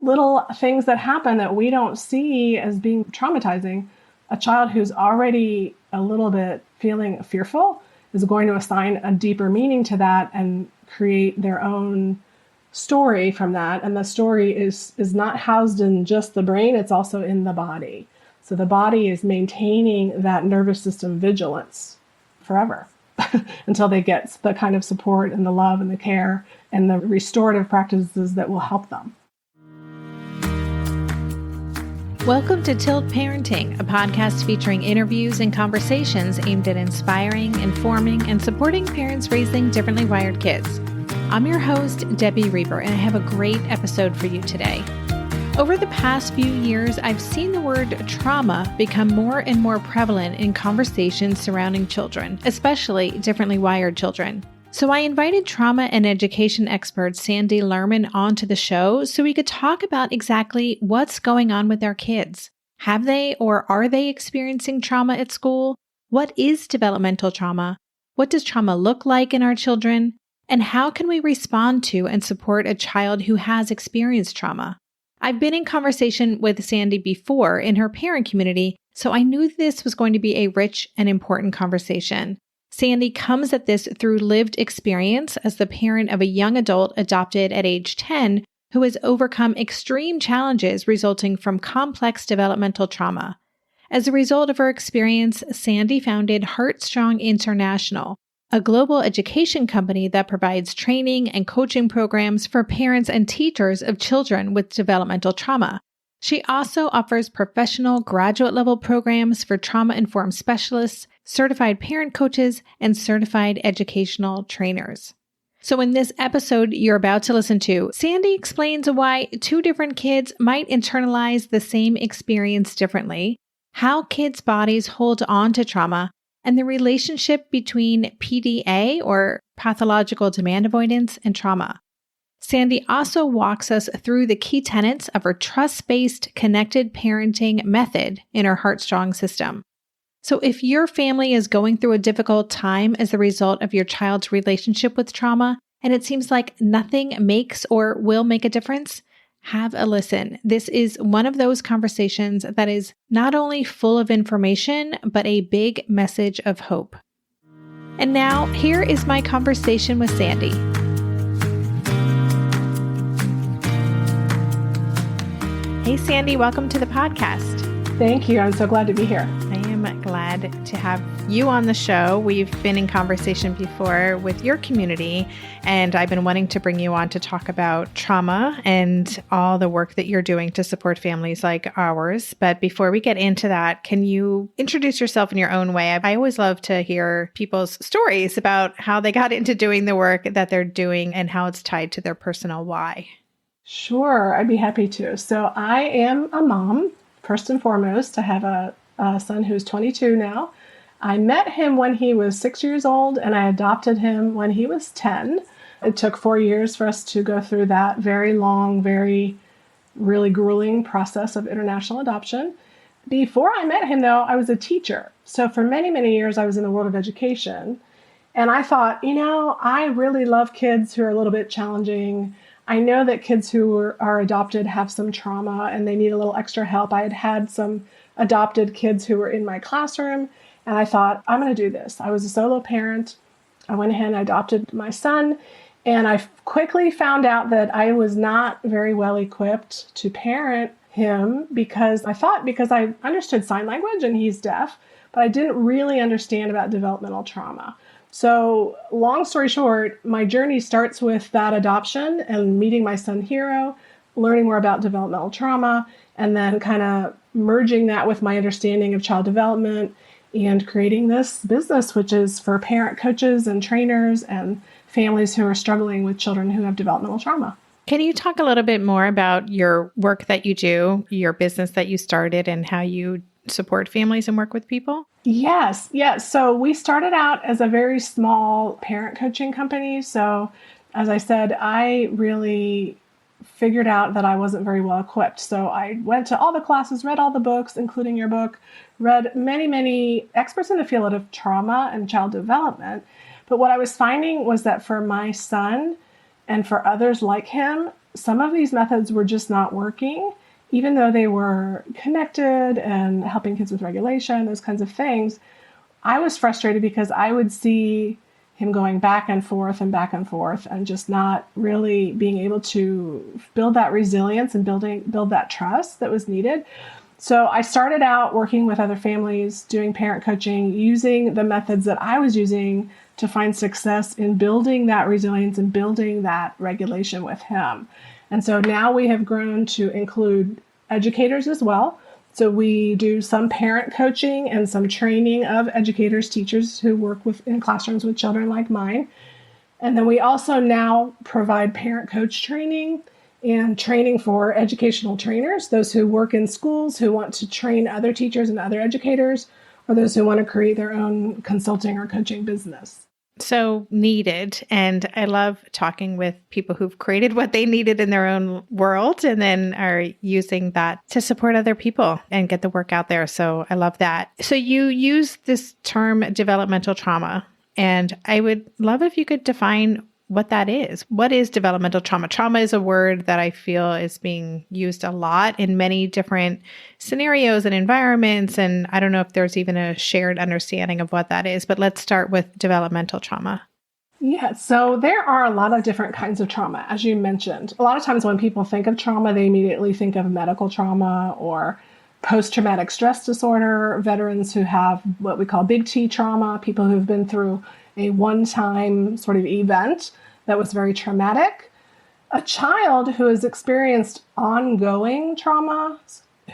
little things that happen that we don't see as being traumatizing, a child who's already a little bit feeling fearful is going to assign a deeper meaning to that and create their own story from that. And the story is not housed in just the brain, it's also in the body. So the body is maintaining that nervous system vigilance forever until they get the kind of support and the love and the care and the restorative practices that will help them. Welcome to Tilt Parenting, a podcast featuring interviews and conversations aimed at inspiring, informing, and supporting parents raising differently wired kids. I'm your host, Debbie Reber, and I have a great episode for you today. Over the past few years, I've seen the word trauma become more and more prevalent in conversations surrounding children, especially differently wired children. So I invited trauma and education expert Sandi Lerman onto the show so we could talk about exactly what's going on with our kids. Have they or are they experiencing trauma at school? What is developmental trauma? What does trauma look like in our children? And how can we respond to and support a child who has experienced trauma? I've been in conversation with Sandi before in her parent community, so I knew this was going to be a rich and important conversation. Sandi comes at this through lived experience as the parent of a young adult adopted at age 10 who has overcome extreme challenges resulting from complex developmental trauma. As a result of her experience, Sandi founded Heartstrong International, a global education company that provides training and coaching programs for parents and teachers of children with developmental trauma. She also offers professional graduate-level programs for trauma-informed specialists, certified parent coaches, and certified educational trainers. So in this episode you're about to listen to, Sandi explains why two different kids might internalize the same experience differently, how kids' bodies hold on to trauma, and the relationship between PDA, or pathological demand avoidance, and trauma. Sandi also walks us through the key tenets of her trust-based connected parenting method in her Heartstrong system. So if your family is going through a difficult time as a result of your child's relationship with trauma, and it seems like nothing makes or will make a difference, have a listen. This is one of those conversations that is not only full of information, but a big message of hope. And now, here is my conversation with Sandi. Hey, Sandi, welcome to the podcast. Thank you. I'm so glad to be here. I am glad to have you on the show. We've been in conversation before with your community, and I've been wanting to bring you on to talk about trauma and all the work that you're doing to support families like ours. But before we get into that, can you introduce yourself in your own way? I always love to hear people's stories about how they got into doing the work that they're doing and how it's tied to their personal why. Sure, I'd be happy to. So I am a mom, first and foremost. I have a son who's 22 now. I met him when he was 6 years old, and I adopted him when he was 10. It took 4 years for us to go through that very long, really grueling process of international adoption. Before I met him, though, I was a teacher. So for many, many years, I was in the world of education. And I thought, I really love kids who are a little bit challenging. I know that kids who are adopted have some trauma and they need a little extra help. I had some adopted kids who were in my classroom, and I thought, I'm going to do this. I was a solo parent. I went ahead and adopted my son, and I quickly found out that I was not very well equipped to parent him because I understood sign language and he's deaf, but I didn't really understand about developmental trauma. So long story short, my journey starts with that adoption and meeting my son Hiro, learning more about developmental trauma, and then kind of merging that with my understanding of child development and creating this business, which is for parent coaches and trainers and families who are struggling with children who have developmental trauma. Can you talk a little bit more about your work that you do, your business that you started, and how you support families and work with people? Yes. So we started out as a very small parent coaching company. So as I said, I really figured out that I wasn't very well equipped. So I went to all the classes, read all the books, including your book, read many, many experts in the field of trauma and child development. But what I was finding was that for my son and for others like him, some of these methods were just not working, even though they were connected and helping kids with regulation, those kinds of things. I was frustrated because I would see him going back and forth and just not really being able to build that resilience and build that trust that was needed. So I started out working with other families, doing parent coaching, using the methods that I was using to find success in building that resilience and building that regulation with him. And so now we have grown to include educators as well. So we do some parent coaching and some training of educators, teachers who work in classrooms with children like mine. And then we also now provide parent coach training and training for educational trainers, those who work in schools, who want to train other teachers and other educators, or those who want to create their own consulting or coaching business. So needed. And I love talking with people who've created what they needed in their own world and then are using that to support other people and get the work out there. So I love that. So you use this term developmental trauma, and I would love if you could define what that is. What is developmental trauma? Trauma is a word that I feel is being used a lot in many different scenarios and environments. And I don't know if there's even a shared understanding of what that is, but let's start with developmental trauma. Yeah, so there are a lot of different kinds of trauma, as you mentioned. A lot of times when people think of trauma, they immediately think of medical trauma or post-traumatic stress disorder, veterans who have what we call big T trauma, people who've been through a one-time sort of event that was very traumatic. A child who has experienced ongoing trauma,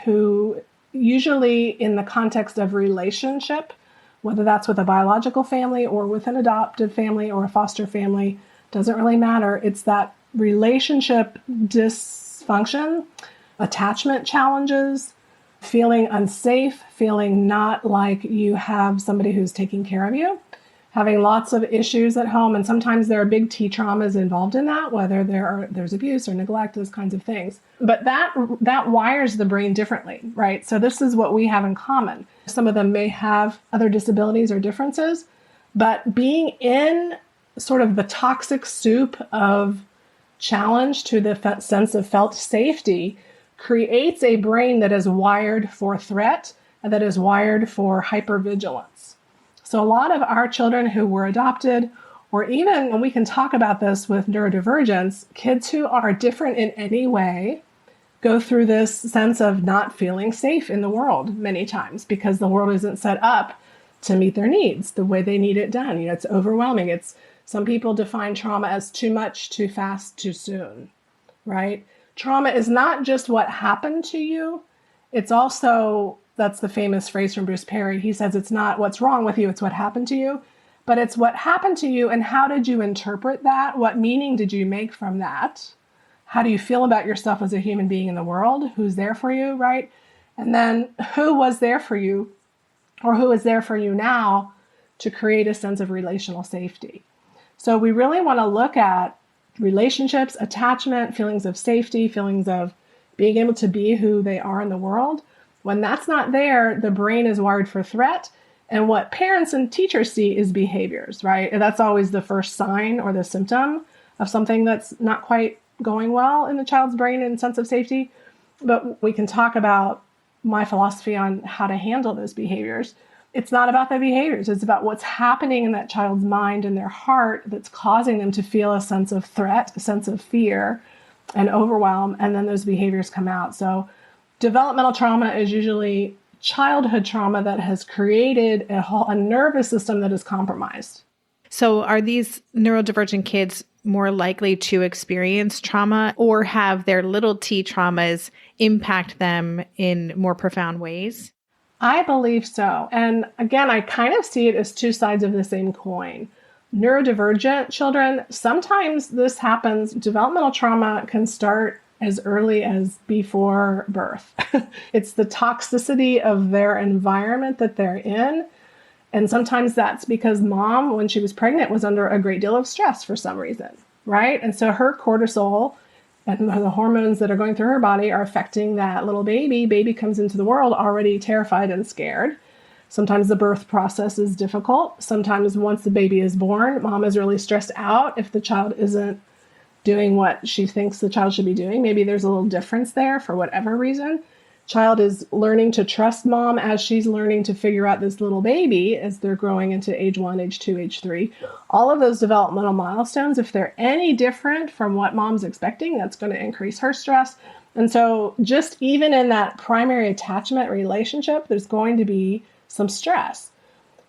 who usually in the context of relationship, whether that's with a biological family or with an adoptive family or a foster family, doesn't really matter. It's that relationship dysfunction, attachment challenges, feeling unsafe, feeling not like you have somebody who's taking care of you, having lots of issues at home. And sometimes there are big T traumas involved in that, whether there's abuse or neglect, those kinds of things. But that wires the brain differently, right? So this is what we have in common. Some of them may have other disabilities or differences, but being in sort of the toxic soup of challenge to the sense of felt safety creates a brain that is wired for threat and that is wired for hypervigilance. So a lot of our children who were adopted, or even when we can talk about this with neurodivergence, kids who are different in any way go through this sense of not feeling safe in the world many times because the world isn't set up to meet their needs the way they need it done. It's overwhelming. Some people define trauma as too much, too fast, too soon, right? Trauma is not just what happened to you. It's also, that's the famous phrase from Bruce Perry. He says it's not what's wrong with you, it's what happened to you. But it's what happened to you and how did you interpret that? What meaning did you make from that? How do you feel about yourself as a human being in the world? Who's there for you, right? And then who was there for you or who is there for you now to create a sense of relational safety? So we really want to look at relationships, attachment, feelings of safety, feelings of being able to be who they are in the world. When that's not there, the brain is wired for threat. And what parents and teachers see is behaviors, right? And that's always the first sign or the symptom of something that's not quite going well in the child's brain and sense of safety. But we can talk about my philosophy on how to handle those behaviors. It's not about the behaviors. It's about what's happening in that child's mind and their heart that's causing them to feel a sense of threat, a sense of fear and overwhelm. And then those behaviors come out. So developmental trauma is usually childhood trauma that has created a nervous system that is compromised. So are these neurodivergent kids more likely to experience trauma or have their little t traumas impact them in more profound ways? I believe so. And again, I kind of see it as two sides of the same coin. Neurodivergent children, sometimes this happens. Developmental trauma can start as early as before birth. It's the toxicity of their environment that they're in. And sometimes that's because mom, when she was pregnant, was under a great deal of stress for some reason, right? And so her cortisol and the hormones that are going through her body are affecting that little baby. Baby comes into the world already terrified and scared. Sometimes the birth process is difficult. Sometimes once the baby is born, mom is really stressed out if the child isn't doing what she thinks the child should be doing. Maybe there's a little difference there for whatever reason. Child is learning to trust mom as she's learning to figure out this little baby as they're growing into age 1, age 2, age 3. All of those developmental milestones, if they're any different from what mom's expecting, that's going to increase her stress. And so just even in that primary attachment relationship, there's going to be some stress.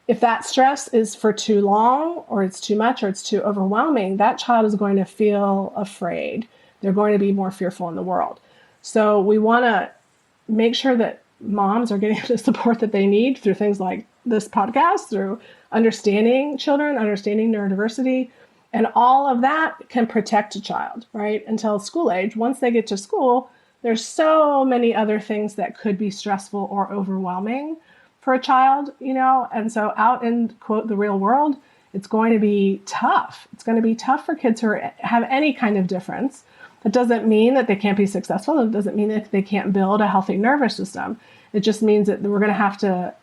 If that stress is for too long, or it's too much, or it's too overwhelming, that child is going to feel afraid. They're going to be more fearful in the world. So we want to make sure that moms are getting the support that they need through things like this podcast, through understanding children, understanding neurodiversity, and all of that can protect a child, right? Until school age. Once they get to school, there's so many other things that could be stressful or overwhelming for a child, and so out in, quote, the real world, it's going to be tough. It's going to be tough for kids who have any kind of difference. It doesn't mean that they can't be successful. It doesn't mean that they can't build a healthy nervous system. It just means that we're going to have to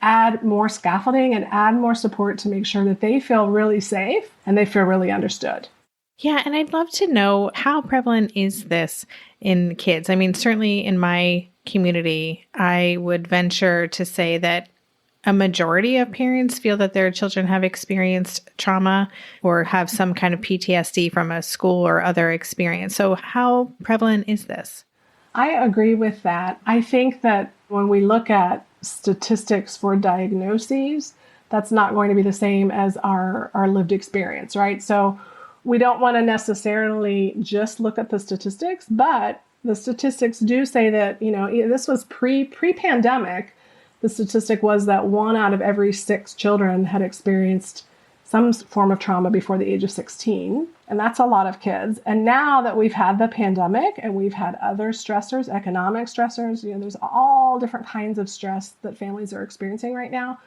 add more scaffolding and add more support to make sure that they feel really safe and they feel really understood. Yeah, and I'd love to know, how prevalent is this in kids? I mean, certainly in my community, I would venture to say that a majority of parents feel that their children have experienced trauma or have some kind of PTSD from a school or other experience. So how prevalent is this? I agree with that. I think that when we look at statistics for diagnoses, that's not going to be the same as our lived experience, right? So we don't want to necessarily just look at the statistics, but the statistics do say that, this was pre-pandemic. The statistic was that 1 out of every 6 children had experienced some form of trauma before the age of 16. And that's a lot of kids. And now that we've had the pandemic and we've had other stressors, economic stressors, there's all different kinds of stress that families are experiencing right now,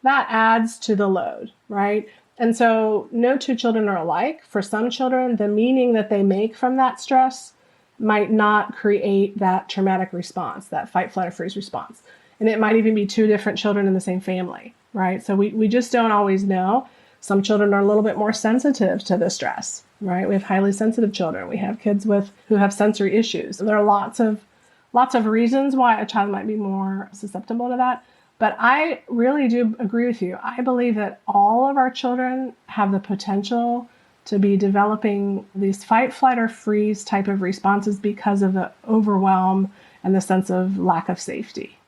that adds to the load, right? And so no two children are alike. For some children, the meaning that they make from that stress might not create that traumatic response, that fight, flight, or freeze response. And it might even be 2 different children in the same family, right? So we just don't always know. Some children are a little bit more sensitive to the stress, right? We have highly sensitive children. We have kids who have sensory issues. There are lots of reasons why a child might be more susceptible to that. But I really do agree with you. I believe that all of our children have the potential to be developing these fight, flight, or freeze type of responses because of the overwhelm and the sense of lack of safety.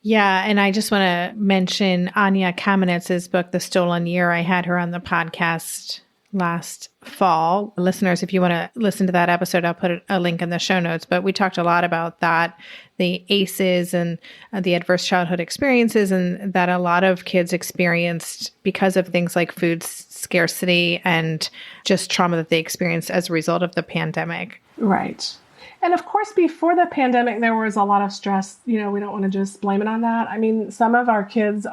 Yeah, and I just want to mention Anya Kamenitz's book, The Stolen Year. I had her on the podcast last fall. Listeners, if you want to listen to that episode, I'll put a link in the show notes. But we talked a lot about that, the ACEs and the adverse childhood experiences, and that a lot of kids experienced because of things like food scarcity and just trauma that they experienced as a result of the pandemic. Right. And of course, before the pandemic, there was a lot of stress. We don't want to just blame it on that. I mean, some of our kids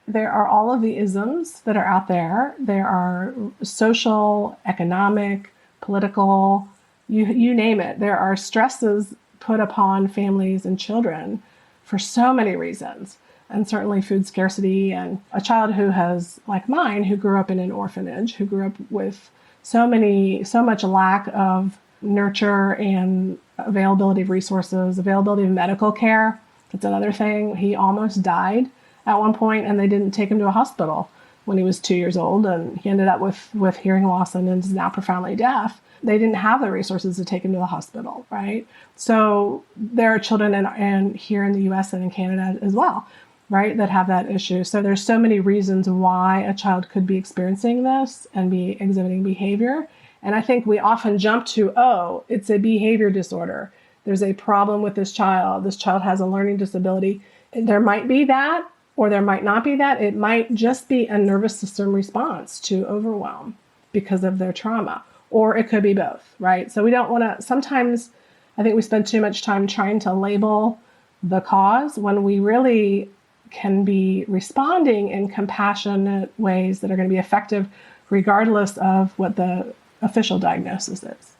there are all of the isms that are out there. There are social, economic, political, you name it. There are stresses put upon families and children for so many reasons. And certainly food scarcity, and a child who has, like mine, who grew up in an orphanage, who grew up with so much lack of nurture and availability of resources, availability of medical care. That's another thing. He almost died at one point, and they didn't take him to a hospital when he was 2 years old, and he ended up with hearing loss and is now profoundly deaf. They didn't have the resources to take him to the hospital, right? So there are children and here in the US and in Canada as well, right, that have that issue. So there's so many reasons why a child could be experiencing this and be exhibiting behavior. And I think we often jump to, oh, it's a behavior disorder. There's a problem with this child. This child has a learning disability. There might be that, or there might not be that. It might just be a nervous system response to overwhelm because of their trauma. Or it could be both, right? So we don't want to, sometimes I think we spend too much time trying to label the cause when we really can be responding in compassionate ways that are going to be effective regardless of what the official diagnosis is.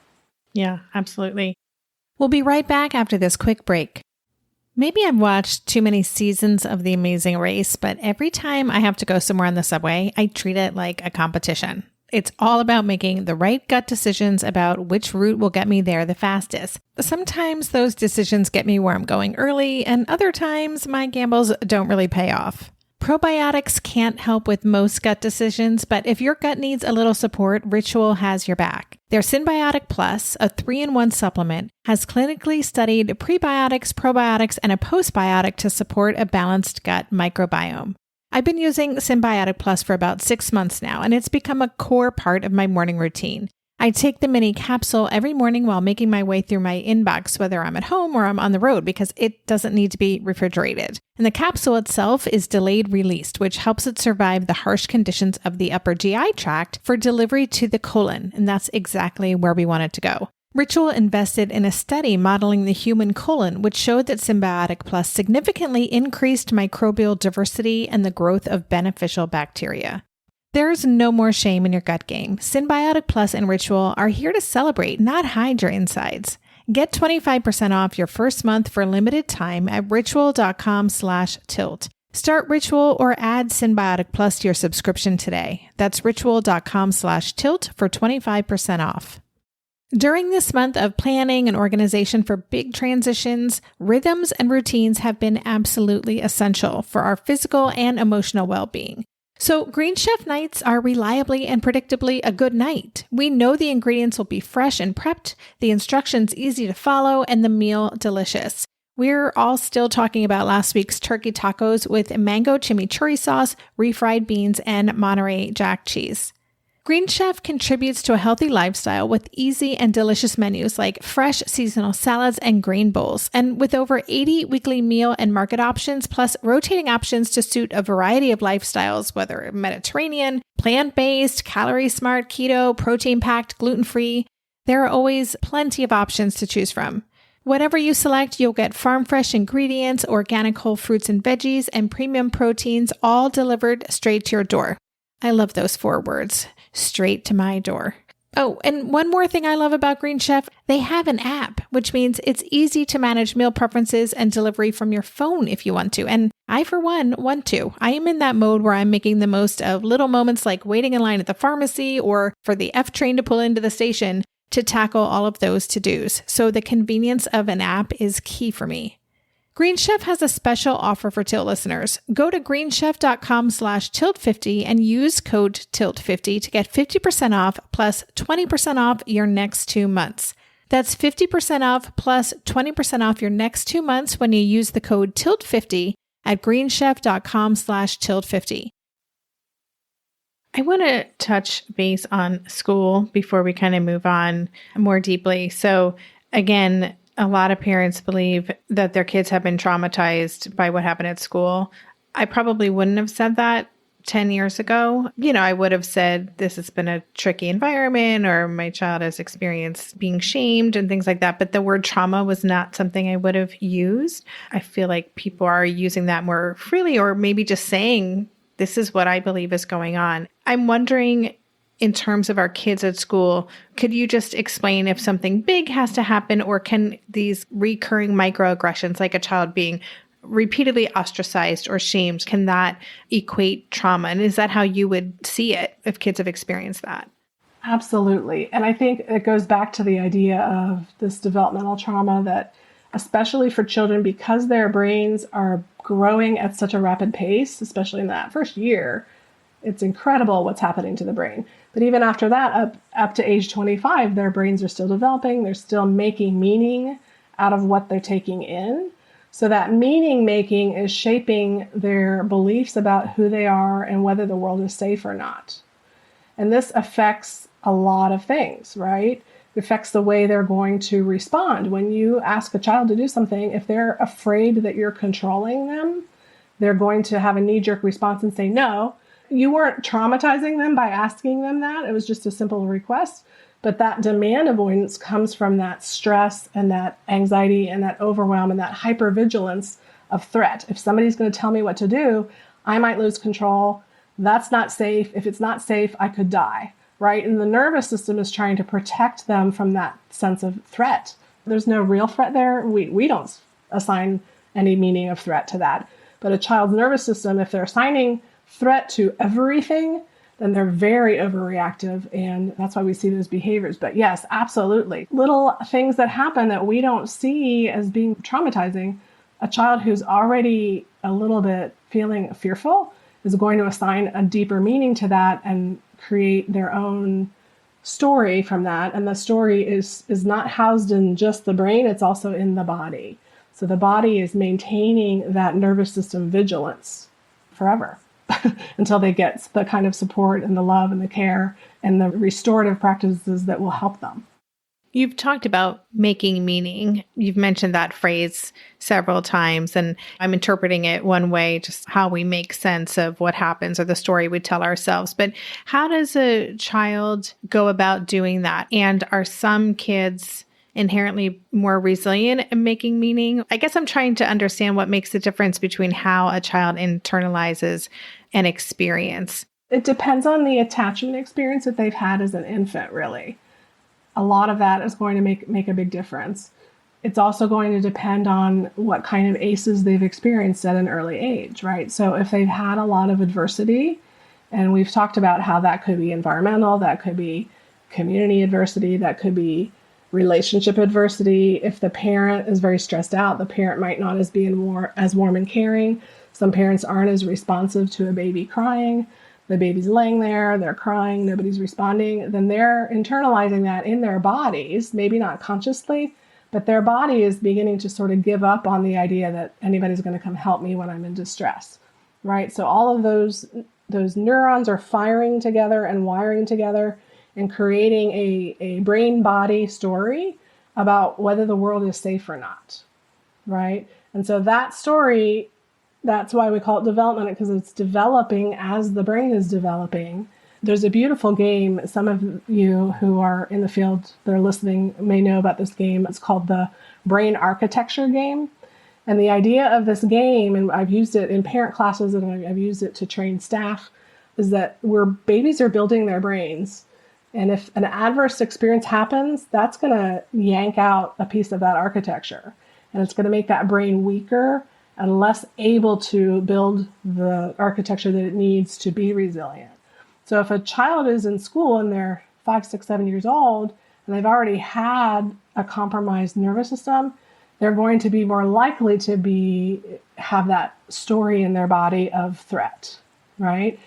Yeah, absolutely. We'll be right back after this quick break. Maybe I've watched too many seasons of The Amazing Race, but every time I have to go somewhere on the subway, I treat it like a competition. It's all about making the right gut decisions about which route will get me there the fastest. Sometimes those decisions get me where I'm going early, and other times my gambles don't really pay off. Probiotics can't help with most gut decisions, but if your gut needs a little support, Ritual has your back. Their Synbiotic Plus, a 3-in-1 supplement, has clinically studied prebiotics, probiotics, and a postbiotic to support a balanced gut microbiome. I've been using Synbiotic Plus for about 6 months now, and it's become a core part of my morning routine. I take the mini capsule every morning while making my way through my inbox, whether I'm at home or I'm on the road, because it doesn't need to be refrigerated. And the capsule itself is delayed released, which helps it survive the harsh conditions of the upper GI tract for delivery to the colon. And that's exactly where we want it to go. Ritual invested in a study modeling the human colon, which showed that Synbiotic Plus significantly increased microbial diversity and the growth of beneficial bacteria. There's no more shame in your gut game. Synbiotic Plus and Ritual are here to celebrate, not hide your insides. Get 25% off your first month for a limited time at ritual.com/tilt. Start Ritual or add Synbiotic Plus to your subscription today. That's ritual.com/tilt for 25% off. During this month of planning and organization for big transitions, rhythms and routines have been absolutely essential for our physical and emotional well-being. So Green Chef nights are reliably and predictably a good night. We know the ingredients will be fresh and prepped, the instructions easy to follow, and the meal delicious. We're all still talking about last week's turkey tacos with mango chimichurri sauce, refried beans, and Monterey Jack cheese. Green Chef contributes to a healthy lifestyle with easy and delicious menus like fresh seasonal salads and grain bowls, and with over 80 weekly meal and market options, plus rotating options to suit a variety of lifestyles, whether Mediterranean, plant-based, calorie-smart, keto, protein-packed, gluten-free. There are always plenty of options to choose from. Whatever you select, you'll get farm-fresh ingredients, organic whole fruits and veggies, and premium proteins, all delivered straight to your door. I love those 4 words. Straight to my door. Oh, and one more thing I love about Green Chef, they have an app, which means it's easy to manage meal preferences and delivery from your phone if you want to. And I, for one, want to. I am in that mode where I'm making the most of little moments like waiting in line at the pharmacy or for the F train to pull into the station to tackle all of those to-dos. So the convenience of an app is key for me. Green Chef has a special offer for Tilt listeners. Go to greenchef.com/tilt50 and use code TILT50 to get 50% off plus 20% off your next 2 months. That's 50% off plus 20% off your next 2 months when you use the code TILT50 at greenchef.com/tilt50. I want to touch base on school before we kind of move on more deeply. So again, a lot of parents believe that their kids have been traumatized by what happened at school. I probably wouldn't have said that 10 years ago. I would have said this has been a tricky environment, or my child has experienced being shamed and things like that. But the word trauma was not something I would have used. I feel like people are using that more freely, or maybe just saying, this is what I believe is going on. I'm wondering, in terms of our kids at school, could you just explain if something big has to happen, or can these recurring microaggressions, like a child being repeatedly ostracized or shamed, can that equate trauma? And is that how you would see it if kids have experienced that? Absolutely. And I think it goes back to the idea of this developmental trauma that, especially for children, because their brains are growing at such a rapid pace, especially in that first year, it's incredible what's happening to the brain. But even after that, up to age 25, their brains are still developing. They're still making meaning out of what they're taking in. So that meaning making is shaping their beliefs about who they are and whether the world is safe or not. And this affects a lot of things, right? It affects the way they're going to respond. When you ask a child to do something, if they're afraid that you're controlling them, they're going to have a knee-jerk response and say no. You weren't traumatizing them by asking them that. It was just a simple request. But that demand avoidance comes from that stress and that anxiety and that overwhelm and that hypervigilance of threat. If somebody's going to tell me what to do, I might lose control. That's not safe. If it's not safe, I could die, right? And the nervous system is trying to protect them from that sense of threat. There's no real threat there. We don't assign any meaning of threat to that. But a child's nervous system, if they're assigning threat to everything, then they're very overreactive, and that's why we see those behaviors. But yes, absolutely. Little things that happen that we don't see as being traumatizing, a child who's already a little bit feeling fearful is going to assign a deeper meaning to that and create their own story from that. And the story is not housed in just the brain, it's also in the body. So the body is maintaining that nervous system vigilance forever until they get the kind of support and the love and the care and the restorative practices that will help them. You've talked about making meaning. You've mentioned that phrase several times, and I'm interpreting it one way, just how we make sense of what happens or the story we tell ourselves. But how does a child go about doing that? And are some kids inherently more resilient in making meaning? I guess I'm trying to understand what makes the difference between how a child internalizes an experience. It depends on the attachment experience that they've had as an infant, really. A lot of that is going to make a big difference. It's also going to depend on what kind of ACEs they've experienced at an early age, right? So if they've had a lot of adversity, and we've talked about how that could be environmental, that could be community adversity, that could be relationship adversity. If the parent is very stressed out, the parent might not be as warm and caring. Some parents aren't as responsive to a baby crying. The baby's laying there, they're crying, nobody's responding, then they're internalizing that in their bodies, maybe not consciously, but their body is beginning to sort of give up on the idea that anybody's going to come help me when I'm in distress, right? So all of those neurons are firing together and wiring together and creating a brain-body story about whether the world is safe or not, right? And so that story, that's why we call it development, because it's developing as the brain is developing. There's a beautiful game. Some of you who are in the field that are listening may know about this game. It's called the brain architecture game. And the idea of this game, and I've used it in parent classes and I've used it to train staff, is that where babies are building their brains. And if an adverse experience happens, that's going to yank out a piece of that architecture. And it's going to make that brain weaker and less able to build the architecture that it needs to be resilient. So if a child is in school and they're 5, 6, 7 years old, and they've already had a compromised nervous system, they're going to be more likely to have that story in their body of threat, right?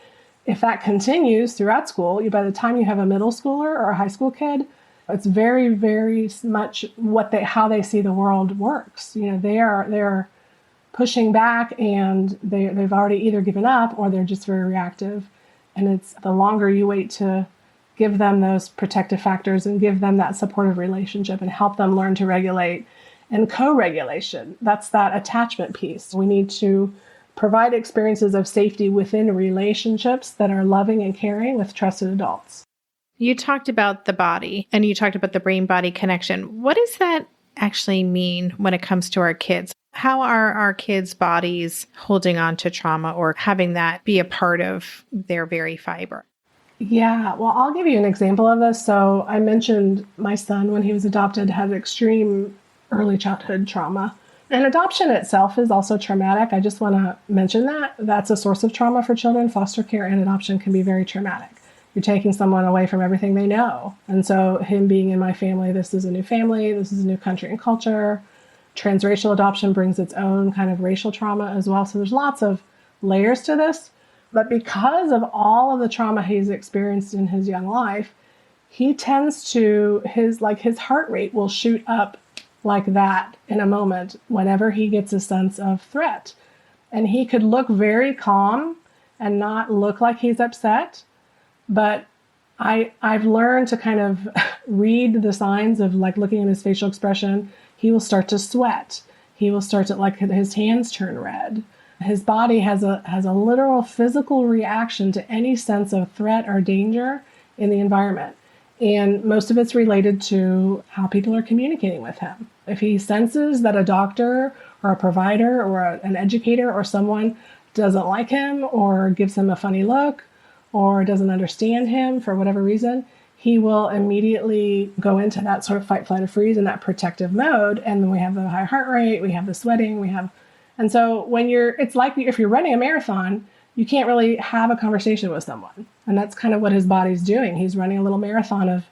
If that continues throughout school, by the time you have a middle schooler or a high school kid, it's very, very much how they see the world works. They're pushing back, and they've already either given up or they're just very reactive. And it's the longer you wait to give them those protective factors and give them that supportive relationship and help them learn to regulate. And co-regulation, that's that attachment piece. We need to provide experiences of safety within relationships that are loving and caring with trusted adults. You talked about the body and you talked about the brain-body connection. What does that actually mean when it comes to our kids? How are our kids' bodies holding on to trauma or having that be a part of their very fiber? Yeah, well, I'll give you an example of this. So I mentioned my son, when he was adopted, had extreme early childhood trauma. And adoption itself is also traumatic. I just want to mention that. That's a source of trauma for children. Foster care and adoption can be very traumatic. You're taking someone away from everything they know. And so him being in my family, this is a new family, this is a new country and culture. Transracial adoption brings its own kind of racial trauma as well. So there's lots of layers to this. But because of all of the trauma he's experienced in his young life, he tends to, his heart rate will shoot up like that in a moment whenever he gets a sense of threat. And he could look very calm and not look like he's upset. But I've learned to kind of read the signs of looking at his facial expression. He will start to sweat. He will start to his hands turn red. His body has a literal physical reaction to any sense of threat or danger in the environment. And most of it's related to how people are communicating with him. If he senses that a doctor or a provider or an educator or someone doesn't like him or gives him a funny look or doesn't understand him for whatever reason, he will immediately go into that sort of fight, flight, or freeze in that protective mode. And then we have the high heart rate, we have the sweating, and so it's like if you're running a marathon, you can't really have a conversation with someone. And that's kind of what his body's doing. He's running a little marathon of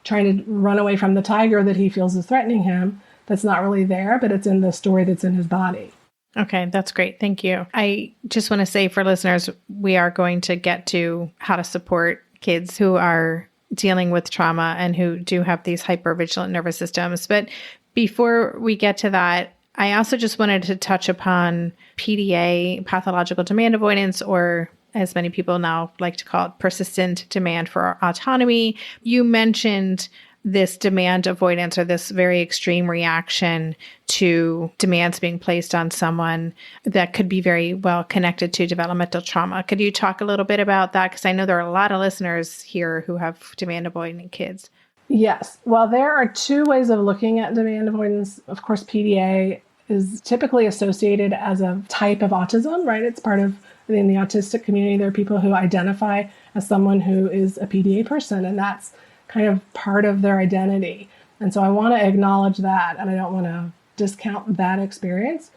trying to run away from the tiger that he feels is threatening him. That's not really there, but it's in the story that's in his body. Okay, that's great. Thank you. I just want to say for listeners, we are going to get to how to support kids who are dealing with trauma and who do have these hypervigilant nervous systems. But before we get to that, I also just wanted to touch upon PDA, pathological demand avoidance, or as many people now like to call it, persistent demand for autonomy. You mentioned this demand avoidance, or this very extreme reaction to demands being placed on someone that could be very well connected to developmental trauma. Could you talk a little bit about that? Because I know there are a lot of listeners here who have demand avoidant kids. Yes. Well, there are two ways of looking at demand avoidance. Of course, PDA is typically associated as a type of autism, right? It's part of, in the autistic community, there are people who identify as someone who is a PDA person, and that's kind of part of their identity. And so I want to acknowledge that, and I don't want to discount that experience.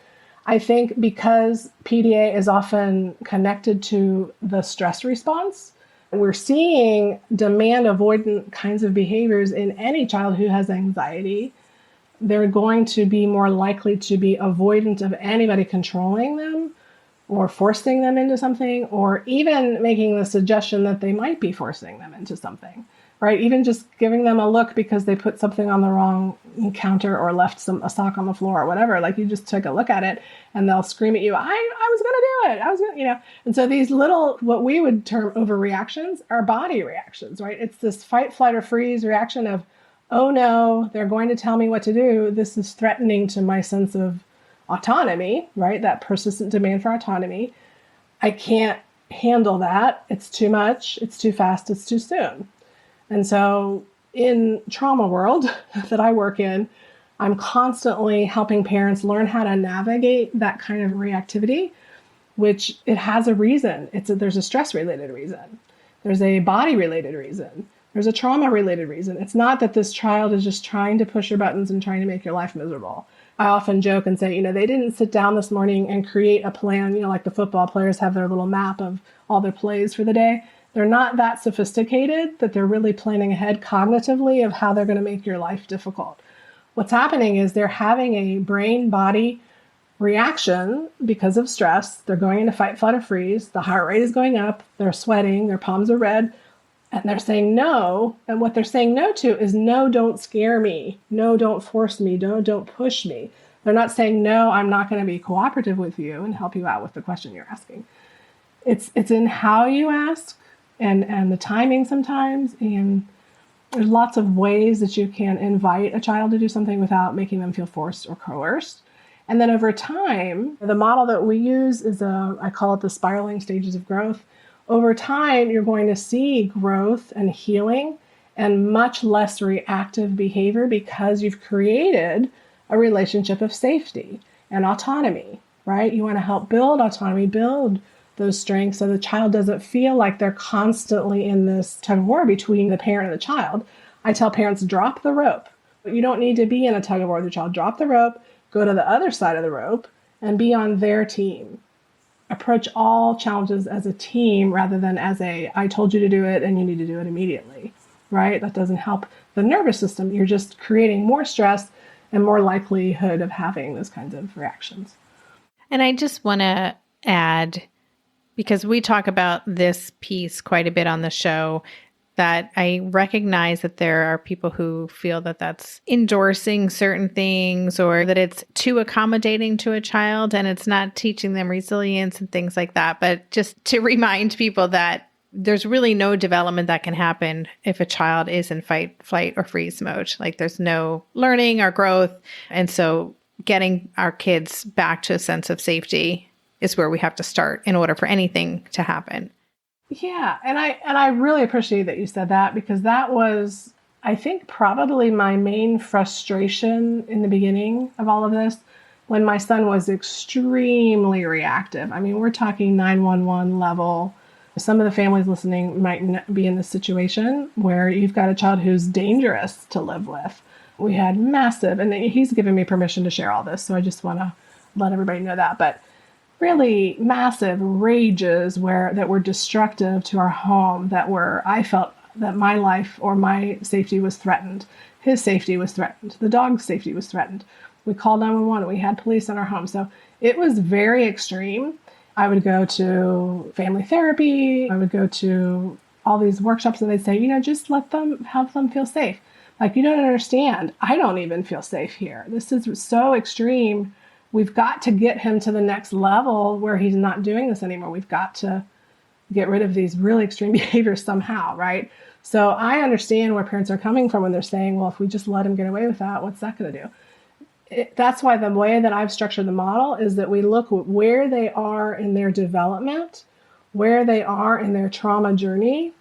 I think because PDA is often connected to the stress response, we're seeing demand avoidant kinds of behaviors in any child who has anxiety. They're going to be more likely to be avoidant of anybody controlling them or forcing them into something, or even making the suggestion that they might be forcing them into something, right? Even just giving them a look because they put something on the wrong counter or left a sock on the floor or whatever. Like, you just take a look at it and they'll scream at you, I was going to do it. I was going to, And so these little, what we would term overreactions, are body reactions, right? It's this fight, flight, or freeze reaction of, oh no, they're going to tell me what to do. This is threatening to my sense of autonomy, right? That persistent demand for autonomy. I can't handle that. It's too much. It's too fast. It's too soon. And so in trauma world that I work in, I'm constantly helping parents learn how to navigate that kind of reactivity, which it has a reason. There's a stress-related reason. There's a body-related reason. There's a trauma-related reason. It's not that this child is just trying to push your buttons and trying to make your life miserable. I often joke and say, they didn't sit down this morning and create a plan, like the football players have their little map of all their plays for the day. They're not that sophisticated that they're really planning ahead cognitively of how they're going to make your life difficult. What's happening is they're having a brain-body reaction because of stress. They're going into fight, flight, or freeze. The heart rate is going up. They're sweating. Their palms are red. And they're saying no. And what they're saying no to is, no, don't scare me. No, don't force me. No, don't push me. They're not saying, no, I'm not going to be cooperative with you and help you out with the question you're asking. It's in how you ask and the timing sometimes. And there's lots of ways that you can invite a child to do something without making them feel forced or coerced. And then over time, the model that we use is I call it the spiraling stages of growth. Over time, you're going to see growth and healing and much less reactive behavior because you've created a relationship of safety and autonomy, right? You want to help build autonomy, build those strengths so the child doesn't feel like they're constantly in this tug of war between the parent and the child. I tell parents, drop the rope. You don't need to be in a tug of war with your child. Drop the rope, go to the other side of the rope, and be on their team. Approach all challenges as a team rather than as I told you to do it and you need to do it immediately, right? That doesn't help the nervous system. You're just creating more stress and more likelihood of having those kinds of reactions. And I just want to add, because we talk about this piece quite a bit on the show, that I recognize that there are people who feel that that's endorsing certain things or that it's too accommodating to a child and it's not teaching them resilience and things like that. But just to remind people that there's really no development that can happen if a child is in fight, flight, or freeze mode. Like, there's no learning or growth. And so getting our kids back to a sense of safety is where we have to start in order for anything to happen. Yeah. And I really appreciate that you said that, because that was, I think, probably my main frustration in the beginning of all of this, when my son was extremely reactive. I mean, we're talking 911 level. Some of the families listening might be in this situation where you've got a child who's dangerous to live with. We had massive, and he's given me permission to share all this, so I just want to let everybody know that. But really massive rages that were destructive to our home, I felt that my life or my safety was threatened. His safety was threatened. The dog's safety was threatened. We called 911. We had police in our home. So it was very extreme. I would go to family therapy. I would go to all these workshops, and they'd say, just help them feel safe. Like, you don't understand. I don't even feel safe here. This is so extreme. We've got to get him to the next level where he's not doing this anymore. We've got to get rid of these really extreme behaviors somehow, right? So I understand where parents are coming from when they're saying, well, if we just let him get away with that, what's that going to do? That's why the way that I've structured the model is that we look where they are in their development, where they are in their trauma journey.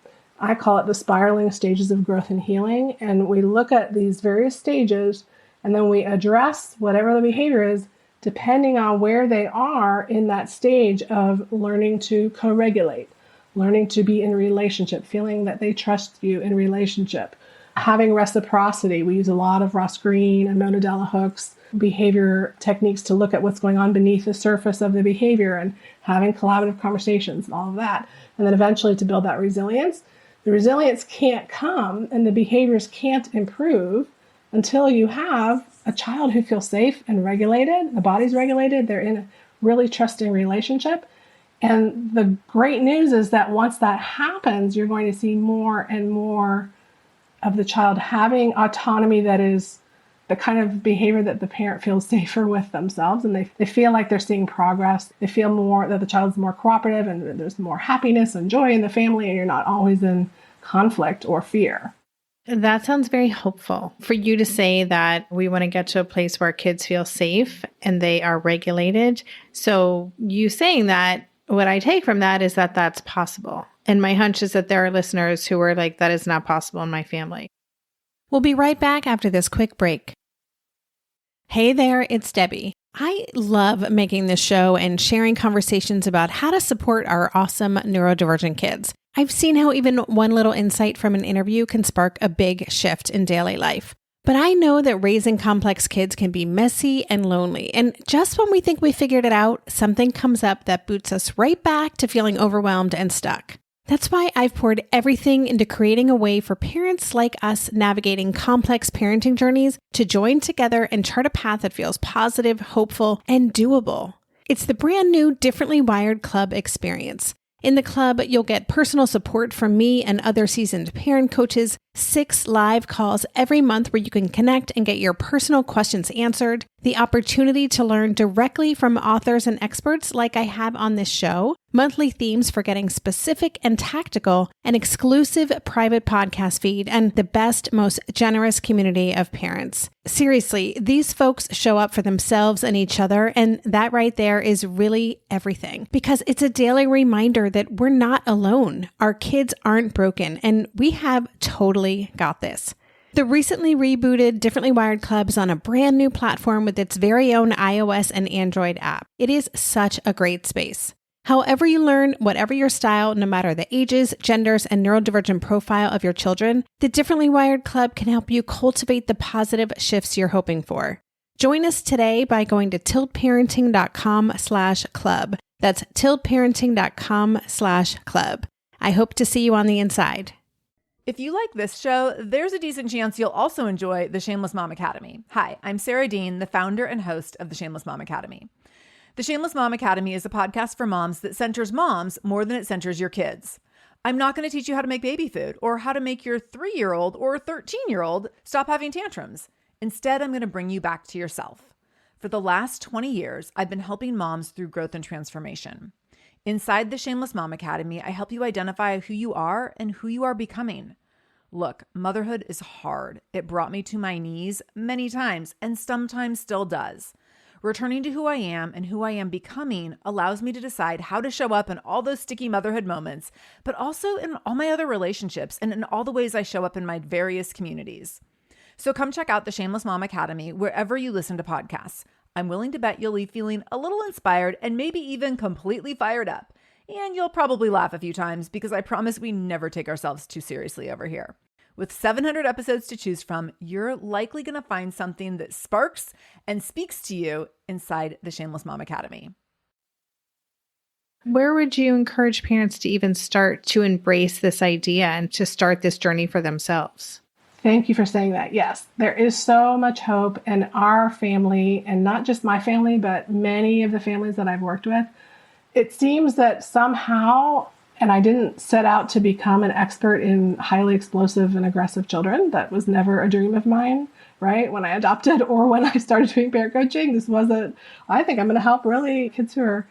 I call it the spiraling stages of growth and healing. And we look at these various stages, and then we address whatever the behavior is, depending on where they are in that stage of learning to co-regulate, learning to be in relationship, feeling that they trust you in relationship, having reciprocity. We use a lot of Ross Green and Monadella hooks, behavior techniques to look at what's going on beneath the surface of the behavior and having collaborative conversations and all of that. And then eventually to build that resilience. The resilience can't come and the behaviors can't improve until you have a child who feels safe and regulated, the body's regulated, they're in a really trusting relationship. And the great news is that once that happens, you're going to see more and more of the child having autonomy that is the kind of behavior that the parent feels safer with themselves. And they feel like they're seeing progress. They feel more that the child's more cooperative and there's more happiness and joy in the family, and you're not always in conflict or fear. That sounds very hopeful for you to say that we want to get to a place where kids feel safe and they are regulated. So you saying that, what I take from that is that that's possible. And my hunch is that there are listeners who are like, that is not possible in my family. We'll be right back after this quick break. Hey there, it's Debbie. I love making this show and sharing conversations about how to support our awesome neurodivergent kids. I've seen how even one little insight from an interview can spark a big shift in daily life. But I know that raising complex kids can be messy and lonely. And just when we think we figured it out, something comes up that boots us right back to feeling overwhelmed and stuck. That's why I've poured everything into creating a way for parents like us navigating complex parenting journeys to join together and chart a path that feels positive, hopeful, and doable. It's the brand new Differently Wired Club experience. In the club, you'll get personal support from me and other seasoned parent coaches, 6 live calls every month where you can connect and get your personal questions answered, the opportunity to learn directly from authors and experts like I have on this show, monthly themes for getting specific and tactical, an exclusive private podcast feed, and the best, most generous community of parents. Seriously, these folks show up for themselves and each other, and that right there is really everything. Because it's a daily reminder that we're not alone. Our kids aren't broken, and we have totally got this. The recently rebooted Differently Wired Club is on a brand new platform with its very own iOS and Android app. It is such a great space. However you learn, whatever your style, no matter the ages, genders, and neurodivergent profile of your children, the Differently Wired Club can help you cultivate the positive shifts you're hoping for. Join us today by going to tiltparenting.com/club. That's tiltparenting.com/club. I hope to see you on the inside. If you like this show, there's a decent chance you'll also enjoy the Shameless Mom Academy. Hi, I'm Sarah Dean, the founder and host of the Shameless Mom Academy. The Shameless Mom Academy is a podcast for moms that centers moms more than it centers your kids. I'm not going to teach you how to make baby food or how to make your 3-year-old or 13-year-old stop having tantrums. Instead, I'm going to bring you back to yourself. For the last 20 years, I've been helping moms through growth and transformation. Inside the Shameless Mom Academy, I help you identify who you are and who you are becoming. Look, motherhood is hard. It brought me to my knees many times and sometimes still does. Returning to who I am and who I am becoming allows me to decide how to show up in all those sticky motherhood moments, but also in all my other relationships and in all the ways I show up in my various communities. So come check out the Shameless Mom Academy wherever you listen to podcasts. I'm willing to bet you'll leave feeling a little inspired and maybe even completely fired up. And you'll probably laugh a few times because I promise we never take ourselves too seriously over here. With 700 episodes to choose from, you're likely going to find something that sparks and speaks to you inside the Shameless Mom Academy. Where would you encourage parents to even start to embrace this idea and to start this journey for themselves? Thank you for saying that. Yes, there is so much hope in our family, and not just my family, but many of the families that I've worked with. It seems that somehow, and I didn't set out to become an expert in highly explosive and aggressive children. That was never a dream of mine, right? When I adopted or when I started doing parent coaching, this wasn't, I think I'm going to help really kids who are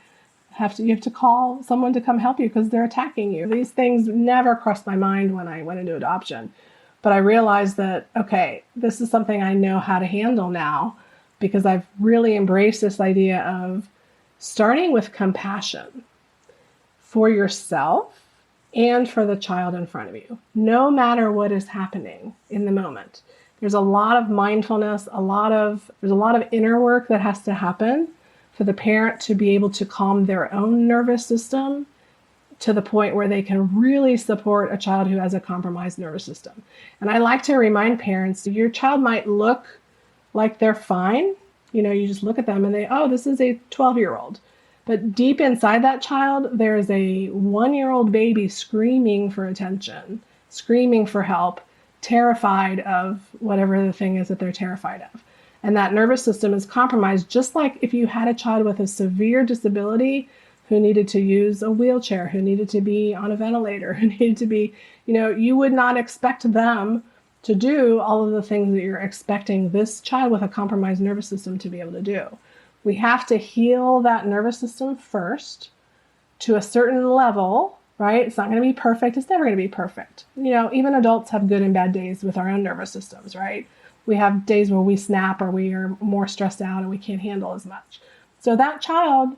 you have to call someone to come help you because they're attacking you. These things never crossed my mind when I went into adoption. But I realized that, okay, this is something I know how to handle now because I've really embraced this idea of starting with compassion for yourself and for the child in front of you, no matter what is happening in the moment. There's a lot of mindfulness, there's a lot of inner work that has to happen for the parent to be able to calm their own nervous system to the point where they can really support a child who has a compromised nervous system. And I like to remind parents, your child might look like they're fine. You just look at them and this is a 12-year-old. But deep inside that child, there is a 1-year-old baby screaming for attention, screaming for help, terrified of whatever the thing is that they're terrified of. And that nervous system is compromised, just like if you had a child with a severe disability who needed to use a wheelchair, who needed to be on a ventilator, who needed to be, you would not expect them to do all of the things that you're expecting this child with a compromised nervous system to be able to do. We have to heal that nervous system first to a certain level, right? It's not going to be perfect. It's never going to be perfect. Even adults have good and bad days with our own nervous systems, right? We have days where we snap or we are more stressed out and we can't handle as much. So that child,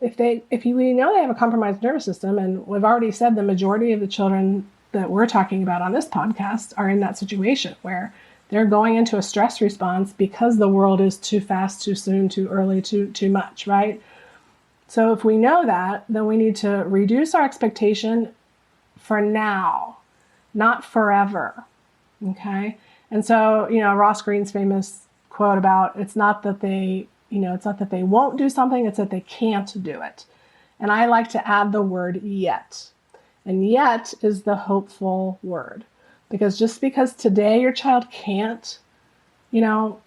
if we know they have a compromised nervous system, and we've already said the majority of the children that we're talking about on this podcast are in that situation where they're going into a stress response because the world is too fast, too soon, too early, too much, right? So if we know that, then we need to reduce our expectation for now, not forever, okay? And so, Ross Greene's famous quote about it's not that they won't do something, it's that they can't do it. And I like to add the word yet. And yet is the hopeful word. Because just because today your child can't, respond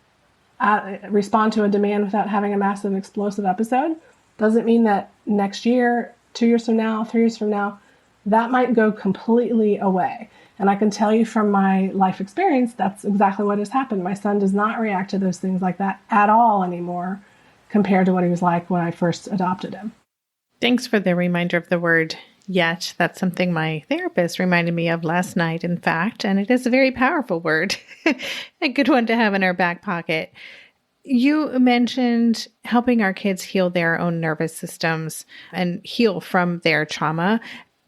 to a demand without having a massive explosive episode, doesn't mean that next year, 2 years from now, 3 years from now, that might go completely away. And I can tell you from my life experience, that's exactly what has happened. My son does not react to those things like that at all anymore compared to what he was like when I first adopted him. Thanks for the reminder of the word yet. That's something my therapist reminded me of last night, in fact, and it is a very powerful word, a good one to have in our back pocket. You mentioned helping our kids heal their own nervous systems and heal from their trauma.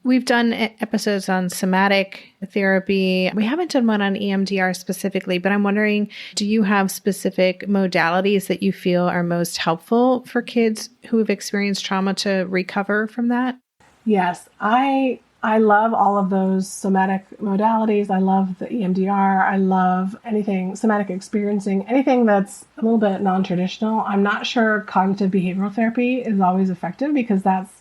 We've done episodes on somatic therapy. We haven't done one on EMDR specifically, but I'm wondering, do you have specific modalities that you feel are most helpful for kids who have experienced trauma to recover from that? Yes, I love all of those somatic modalities. I love the EMDR. I love anything somatic experiencing, anything that's a little bit non-traditional. I'm not sure cognitive behavioral therapy is always effective because that's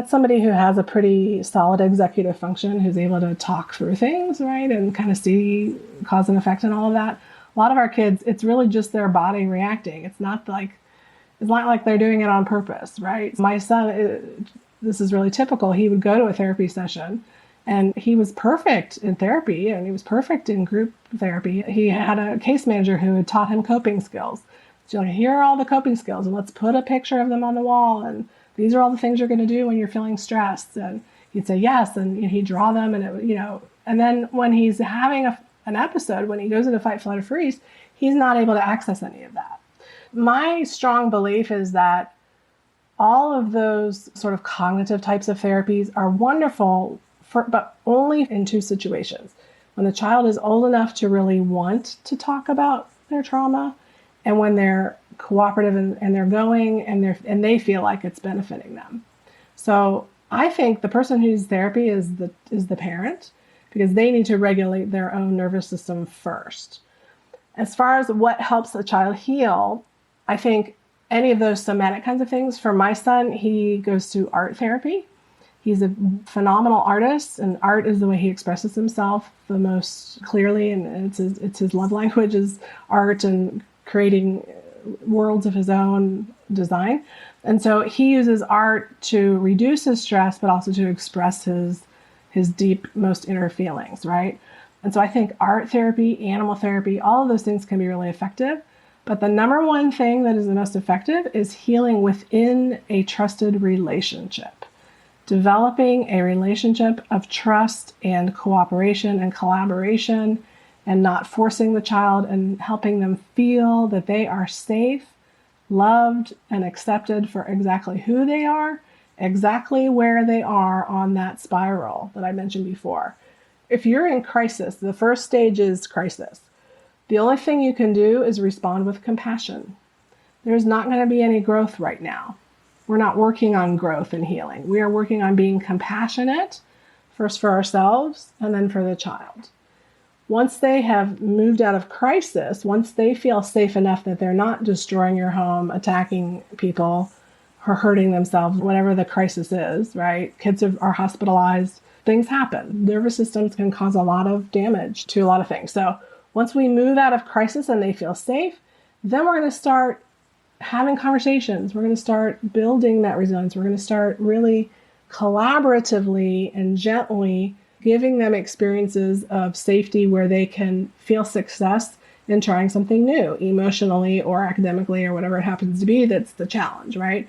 somebody who has a pretty solid executive function, who's able to talk through things, right? And kind of see cause and effect and all of that. A lot of our kids, it's really just their body reacting. It's not like they're doing it on purpose, right? My son, this is really typical. He would go to a therapy session and he was perfect in therapy and he was perfect in group therapy. He had a case manager who had taught him coping skills. So here are all the coping skills and let's put a picture of them on the wall and these are all the things you're going to do when you're feeling stressed. And he'd say yes, and he'd draw them, and and then when he's having an episode, when he goes into fight, flight, or freeze, he's not able to access any of that. My strong belief is that all of those sort of cognitive types of therapies are wonderful, but only in two situations: when the child is old enough to really want to talk about their trauma, and when they're cooperative and they're going and they feel like it's benefiting them. So I think the person who's therapy is the parent, because they need to regulate their own nervous system first. As far as what helps a child heal, I think any of those somatic kinds of things. For my son, he goes to art therapy. He's a phenomenal artist, and art is the way he expresses himself the most clearly, and it's his love language is art and creating worlds of his own design. And so he uses art to reduce his stress, but also to express his deep, most inner feelings, right? And so I think art therapy, animal therapy, all of those things can be really effective. But the number one thing that is the most effective is healing within a trusted relationship. Developing a relationship of trust and cooperation and collaboration, and not forcing the child, and helping them feel that they are safe, loved, and accepted for exactly who they are, exactly where they are on that spiral that I mentioned before. If you're in crisis, the first stage is crisis. The only thing you can do is respond with compassion. There's not going to be any growth right now. We're not working on growth and healing. We are working on being compassionate, first for ourselves and then for the child. Once they have moved out of crisis, once they feel safe enough that they're not destroying your home, attacking people, or hurting themselves, whatever the crisis is, right? Kids are hospitalized. Things happen. Nervous systems can cause a lot of damage to a lot of things. So once we move out of crisis and they feel safe, then we're going to start having conversations. We're going to start building that resilience. We're going to start really collaboratively and gently giving them experiences of safety where they can feel success in trying something new, emotionally or academically or whatever it happens to be that's the challenge, right?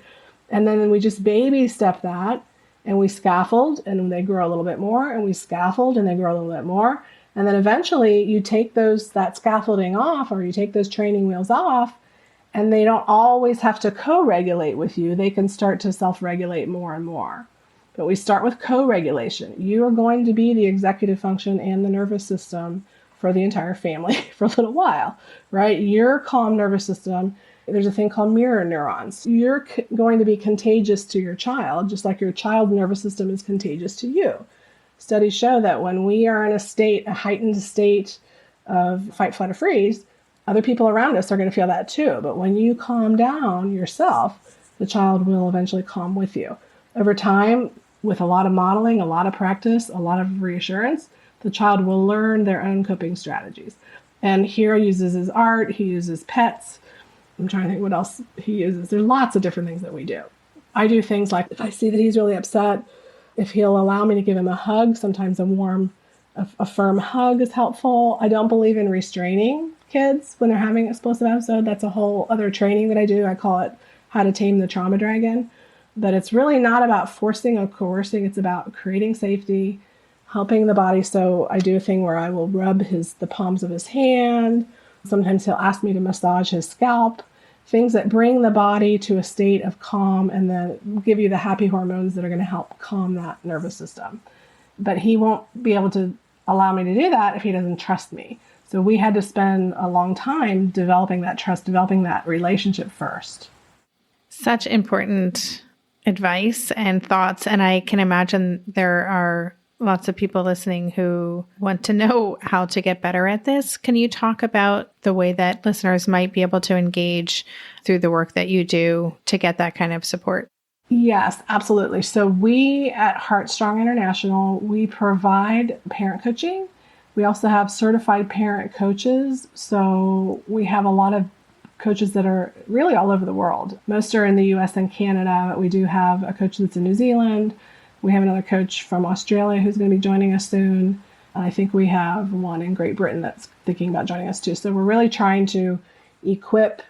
And then we just baby step that, and we scaffold, and they grow a little bit more, and we scaffold, and they grow a little bit more. And then eventually you take that scaffolding off, or you take those training wheels off, and they don't always have to co-regulate with you. They can start to self-regulate more and more. But we start with co-regulation. You are going to be the executive function and the nervous system for the entire family for a little while, right? Your calm nervous system, there's a thing called mirror neurons. You're going to be contagious to your child, just like your child's nervous system is contagious to you. Studies show that when we are in a heightened state of fight, flight, or freeze, other people around us are going to feel that too. But when you calm down yourself, the child will eventually calm with you. Over time, with a lot of modeling, a lot of practice, a lot of reassurance, the child will learn their own coping strategies. And Hiro uses his art, he uses pets. I'm trying to think what else he uses. There's lots of different things that we do. I do things like if I see that he's really upset, if he'll allow me to give him a hug, sometimes a firm hug is helpful. I don't believe in restraining kids when they're having an explosive episode. That's a whole other training that I do. I call it How to Tame the Trauma Dragon. But it's really not about forcing or coercing. It's about creating safety, helping the body. So I do a thing where I will rub the palms of his hand. Sometimes he'll ask me to massage his scalp, things that bring the body to a state of calm and then give you the happy hormones that are going to help calm that nervous system. But he won't be able to allow me to do that if he doesn't trust me. So we had to spend a long time developing that trust, developing that relationship first. Such important advice and thoughts. And I can imagine there are lots of people listening who want to know how to get better at this. Can you talk about the way that listeners might be able to engage through the work that you do to get that kind of support? Yes, absolutely. So we at Heartstrong International, we provide parent coaching. We also have certified parent coaches. So we have a lot of coaches that are really all over the world. Most are in the US and Canada, but we do have a coach that's in New Zealand. We have another coach from Australia who's going to be joining us soon. I think we have one in Great Britain that's thinking about joining us too. So we're really trying to equip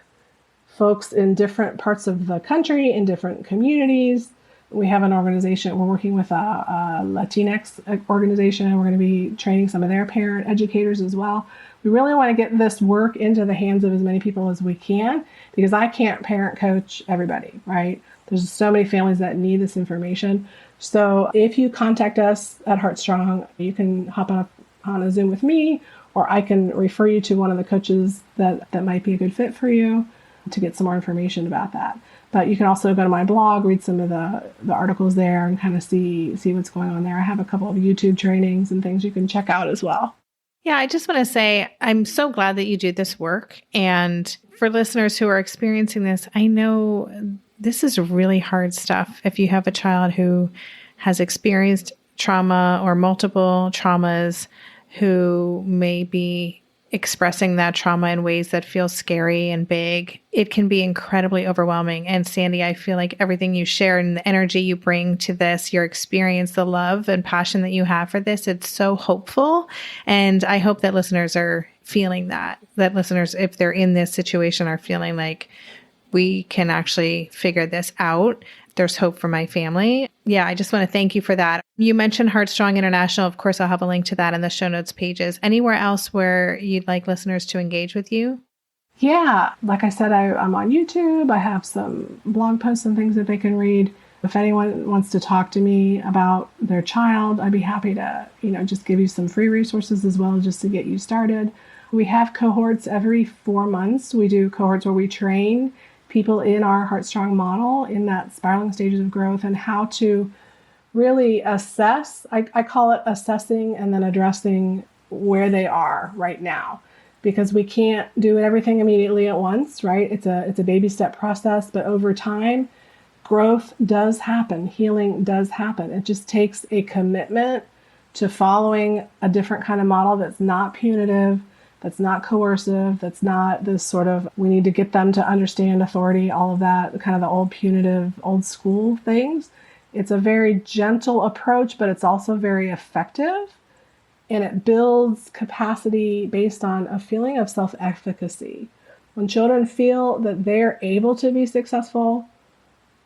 folks in different parts of the country, in different communities. We have an organization, we're working with a Latinx organization. We're going to be training some of their parent educators as well. We really want to get this work into the hands of as many people as we can, because I can't parent coach everybody, right? There's so many families that need this information. So if you contact us at Heartstrong, you can hop on a Zoom with me, or I can refer you to one of the coaches that might be a good fit for you to get some more information about that. But you can also go to my blog, read some of the articles there, and kind of see what's going on there. I have a couple of YouTube trainings and things you can check out as well. Yeah, I just want to say I'm so glad that you do this work. And for listeners who are experiencing this, I know this is really hard stuff. If you have a child who has experienced trauma or multiple traumas, who may be expressing that trauma in ways that feel scary and big, it can be incredibly overwhelming. And Sandi, I feel like everything you share and the energy you bring to this, your experience, the love and passion that you have for this, it's so hopeful. And I hope that listeners are feeling that listeners, if they're in this situation, are feeling like we can actually figure this out. There's hope for my family. Yeah, I just want to thank you for that. You mentioned Heartstrong International. Of course, I'll have a link to that in the show notes pages. Anywhere else where you'd like listeners to engage with you? Yeah, like I said, I'm on YouTube. I have some blog posts and things that they can read. If anyone wants to talk to me about their child, I'd be happy to, just give you some free resources as well, just to get you started. We have cohorts every 4 months. We do cohorts where we train people in our Heartstrong model in that spiraling stages of growth and how to really assess. I call it assessing and then addressing where they are right now, because we can't do everything immediately at once, right? It's a baby step process, but over time, growth does happen. Healing does happen. It just takes a commitment to following a different kind of model that's not punitive, that's not coercive, that's not this sort of, we need to get them to understand authority, all of that, kind of the old punitive, old school things. It's a very gentle approach, but it's also very effective. And it builds capacity based on a feeling of self-efficacy. When children feel that they're able to be successful,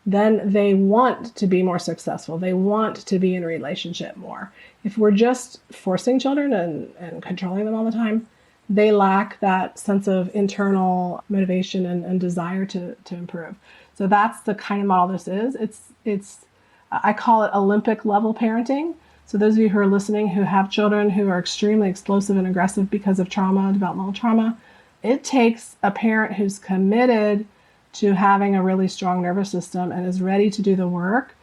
then they want to be more successful. They want to be in a relationship more. If we're just forcing children and controlling them all the time, they lack that sense of internal motivation and desire to improve. So that's the kind of model this is. It's I call it Olympic level parenting. So those of you who are listening who have children who are extremely explosive and aggressive because of trauma, developmental trauma, it takes a parent who's committed to having a really strong nervous system and is ready to do the work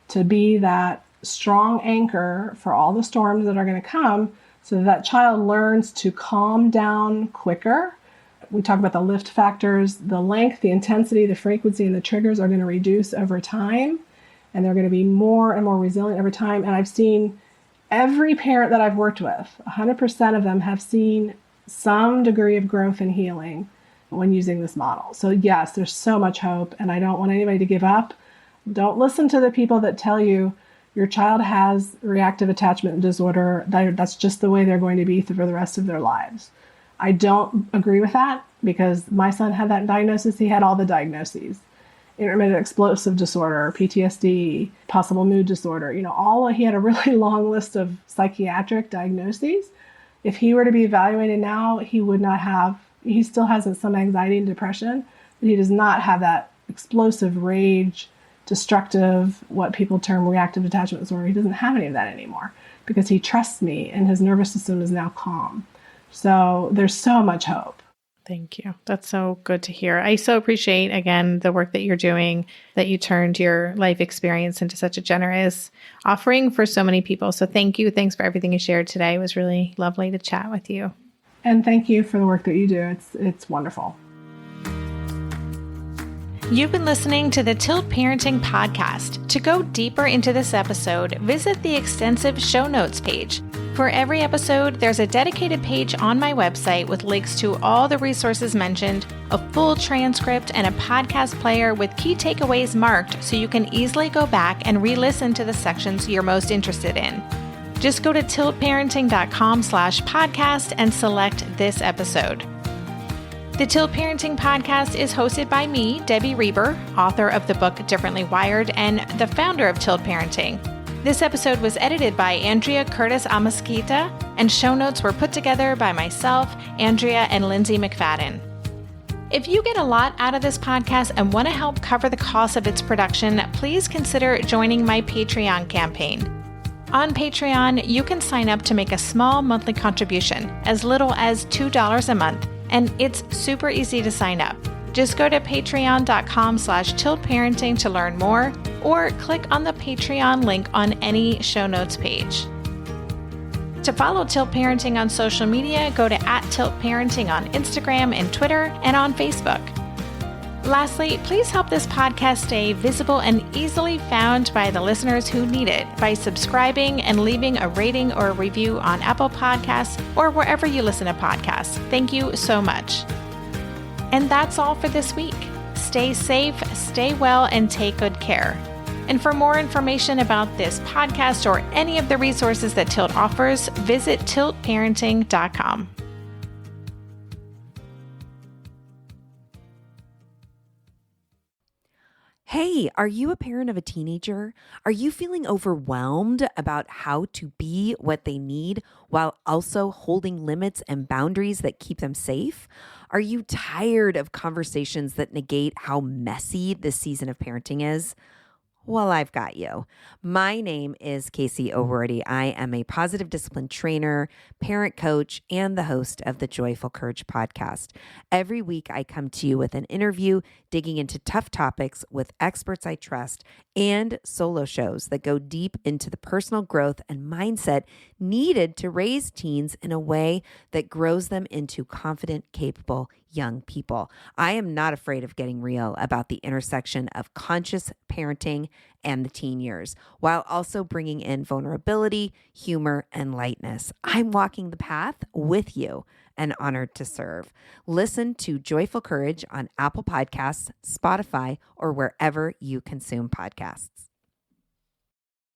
to be that strong anchor for all the storms that are going to come, so that child learns to calm down quicker. We talk about the lift factors. The length, the intensity, the frequency, and the triggers are going to reduce over time, and they're going to be more and more resilient over time. And I've seen every parent that I've worked with, 100% of them have seen some degree of growth and healing when using this model. So yes, there's so much hope, and I don't want anybody to give up. Don't listen to the people that tell you your child has reactive attachment disorder, that's just the way they're going to be for the rest of their lives. I don't agree with that, because my son had that diagnosis. He had all the diagnoses: intermittent explosive disorder, PTSD, possible mood disorder, he had a really long list of psychiatric diagnoses. If he were to be evaluated now, he still has some anxiety and depression, but he does not have that explosive rage, destructive, what people term reactive attachment disorder. He doesn't have any of that anymore because he trusts me and his nervous system is now calm. So there's so much hope. Thank you. That's so good to hear. I so appreciate, again, the work that you're doing, that you turned your life experience into such a generous offering for so many people. So thank you. Thanks for everything you shared today. It was really lovely to chat with you. And thank you for the work that you do. It's wonderful. You've been listening to the Tilt Parenting Podcast. To go deeper into this episode, visit the extensive show notes page. For every episode, there's a dedicated page on my website with links to all the resources mentioned, a full transcript, and a podcast player with key takeaways marked so you can easily go back and re-listen to the sections you're most interested in. Just go to tiltparenting.com/podcast and select this episode. The Tilt Parenting Podcast is hosted by me, Debbie Reber, author of the book Differently Wired and the founder of Tilt Parenting. This episode was edited by Andrea Curtis Amasquita, and show notes were put together by myself, Andrea, and Lindsay McFadden. If you get a lot out of this podcast and want to help cover the cost of its production, please consider joining my Patreon campaign. On Patreon, you can sign up to make a small monthly contribution, as little as $2 a month, and it's super easy to sign up. Just go to patreon.com/tiltparenting to learn more, or click on the Patreon link on any show notes page. To follow Tilt Parenting on social media, go to @TiltParenting on Instagram and Twitter and on Facebook. Lastly, please help this podcast stay visible and easily found by the listeners who need it by subscribing and leaving a rating or a review on Apple Podcasts or wherever you listen to podcasts. Thank you so much. And that's all for this week. Stay safe, stay well, and take good care. And for more information about this podcast or any of the resources that Tilt offers, visit tiltparenting.com. Hey, are you a parent of a teenager? Are you feeling overwhelmed about how to be what they need while also holding limits and boundaries that keep them safe? Are you tired of conversations that negate how messy this season of parenting is? Well, I've got you. My name is Casey O'Rourke. I am a positive discipline trainer, parent coach, and the host of the Joyful Courage podcast. Every week, I come to you with an interview digging into tough topics with experts I trust and solo shows that go deep into the personal growth and mindset needed to raise teens in a way that grows them into confident, capable young people. I am not afraid of getting real about the intersection of conscious parenting and the teen years, while also bringing in vulnerability, humor, and lightness. I'm walking the path with you and honored to serve. Listen to Joyful Courage on Apple Podcasts, Spotify, or wherever you consume podcasts.